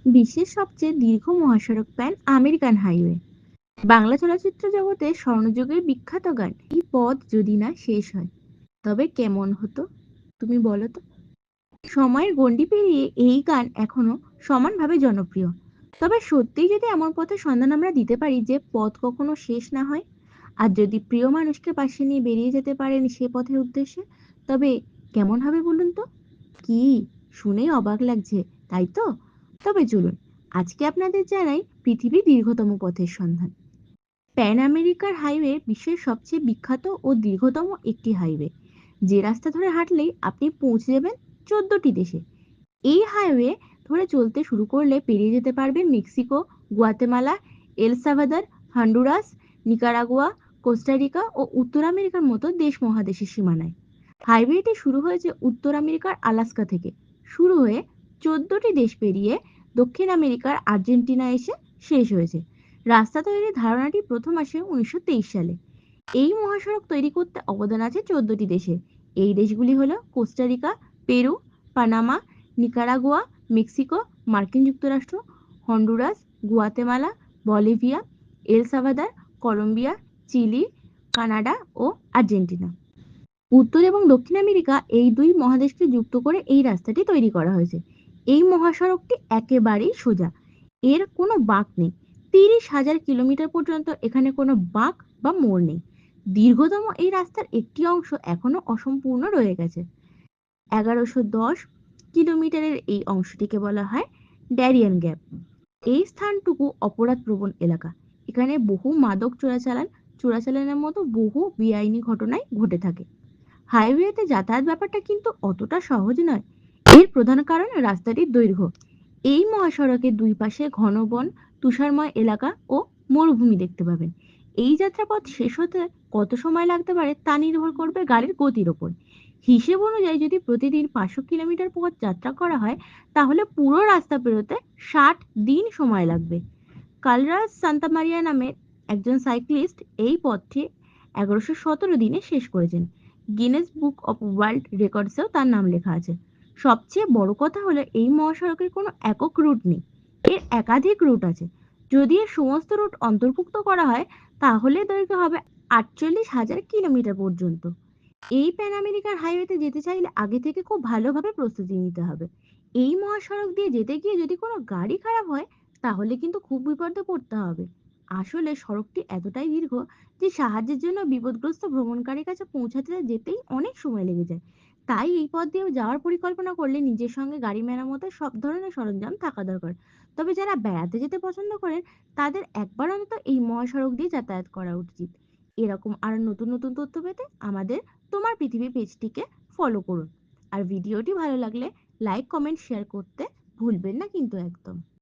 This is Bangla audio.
বিশ্বের সবচেয়ে দীর্ঘ মহাসড়ক প্যান আমেরিকান হাইওয়ে। বাংলা চলচ্চিত্র জগতে স্বর্ণযুগের বিখ্যাত গান এই পথ যদি না শেষ হয় তবে কেমন হতো, তুমি বলো তো। সময়ের গণ্ডি পেরিয়ে এই গান এখনো সমানভাবে জনপ্রিয়। তবে সত্যিই যদি এমন পথের সন্ধান আমরা দিতে পারি যে পথ কখনো শেষ না হয়, আর যদি প্রিয় মানুষকে পাশে নিয়ে বেরিয়ে যেতে পারেন সে পথের উদ্দেশ্যে, তবে কেমন হবে বলুন তো। কি, শুনেই অবাক লাগছে, তাই তো? তবে চলুন আজকে আপনাদের জানাই পৃথিবীর দীর্ঘতম পথের সন্ধান। প্যান আমেরিকার হাইওয়ে বিশ্বের সবচেয়ে বিখ্যাত ও দীর্ঘতম একটি হাইওয়ে, যে রাস্তা ধরে হাঁটলেই আপনি পৌঁছে যাবেন 14টি দেশে। এই হাইওয়ে ধরে চলতে শুরু করলে পেরিয়ে যেতে পারবেন Mexico, Guatemala, El Salvador, Honduras, Nicaragua, Costa Rica ও উত্তর আমেরিকার মতো দেশ মহাদেশের সীমানায়। হাইওয়েটি শুরু হয়েছে উত্তর আমেরিকার আলাস্কা থেকে, শুরু হয়ে 14টি দেশ পেরিয়ে দক্ষিণ আমেরিকার আর্জেন্টিনা এসে শেষ হয়েছে। রাস্তা তৈরির ধারণাটি প্রথম আসে 1923 সালে। এই মহাসড়ক তৈরি করতে অবদান আছে 14টি দেশের। এই দেশগুলি হলো Costa Rica, Peru, Panama, Nicaragua, Mexico, মার্কিন যুক্তরাষ্ট্র, Honduras, Guatemala, Bolivia, El Salvador, Colombia, Chile, Canada ও আর্জেন্টিনা। উত্তর এবং দক্ষিণ আমেরিকা এই দুই মহাদেশকে যুক্ত করে এই রাস্তাটি তৈরি করা হয়েছে। এই মহাসড়কটি একেবারেই সোজা, এর কোনো বাঁক নেই। 30,000 কিলোমিটার পর্যন্ত এখানে কোনো বাঁক বা মোড় নেই। দীর্ঘতম এই রাস্তার একটি অংশ এখনো অসম্পূর্ণ রয়ে গেছে। 1110 কিলোমিটারের এই অংশটিকে বলা হয় ড্যারিয়ান গ্যাপ। এই স্থানটুকু অপরাধ প্রবণ এলাকা। এখানে বহু মাদক চোরাচালানের মতো বহু বেআইনি ঘটনাই ঘটে থাকে। হাইওয়েতে যাতায়াত ব্যাপারটা কিন্তু অতটা সহজ নয়। এর প্রধান কারণ রাস্তাটির দৈর্ঘ্য। এই মহাসড়কের দুই পাশে ঘন বন, তুষারময় এলাকা ও মরুভূমি দেখতে পাবেন। এই যাত্রাপথ শেষ হতে কত সময় লাগতে পারে তা নির্ভর করবে গাড়ির গতির ওপর। হিসেব অনুযায়ী যদি প্রতিদিন 500 কিলোমিটার পথ যাত্রা করা হয় তাহলে পুরো রাস্তা পেরোতে 60 দিন সময় লাগবে। কালরাস সান্তামারিয়া নামের একজন সাইক্লিস্ট এই পথটি 1117 দিনে শেষ করেছেন। গিনেস বুক অফ ওয়ার্ল্ড রেকর্ডসেও তার নাম লেখা আছে। সবচেয়ে বড় কথা হলো এই মহাসড়কের কোনো একক রুট নেই, এর একাধিক রুট আছে। যদি এর সমস্ত রুট অন্তর্ভুক্ত করা হয় তাহলে দৈর্ঘ্য হবে 48,000 কিলোমিটার পর্যন্ত। এই প্যান আমেরিকান হাইওয়েতে যেতে চাইলে আগে থেকে খুব ভালোভাবে প্রস্তুতি নিতে হবে। এই মহাসড়ক দিয়ে যেতে গিয়ে যদি কোনো গাড়ি খারাপ হয় তাহলে কিন্তু খুব বিপদে পড়তে হবে। আসলে সড়কটি এতটাই দীর্ঘ যে সাহায্যের জন্য বিপদগ্রস্ত ভ্রমণকারীর কাছে পৌঁছাতে যেতেই অনেক সময় লেগে যায়। তাই এই পথ দিয়ে যাওয়ার পরিকল্পনা করলে নিজের সঙ্গে গাড়ি মেরামতের সব ধরনের সরঞ্জাম থাকা দরকার। তবে যারা বেড়াতে যেতে পছন্দ করেন তাদের একবার অন্তত এই মহাসড়ক দিয়ে যাতায়াত করা উচিত। এরকম আরো নতুন নতুন তথ্য পেতে আমাদের তোমার পৃথিবী পেজটিকে ফলো করুন। আর ভিডিওটি ভালো লাগলে লাইক, কমেন্ট, শেয়ার করতে ভুলবেন না কিন্তু একদম।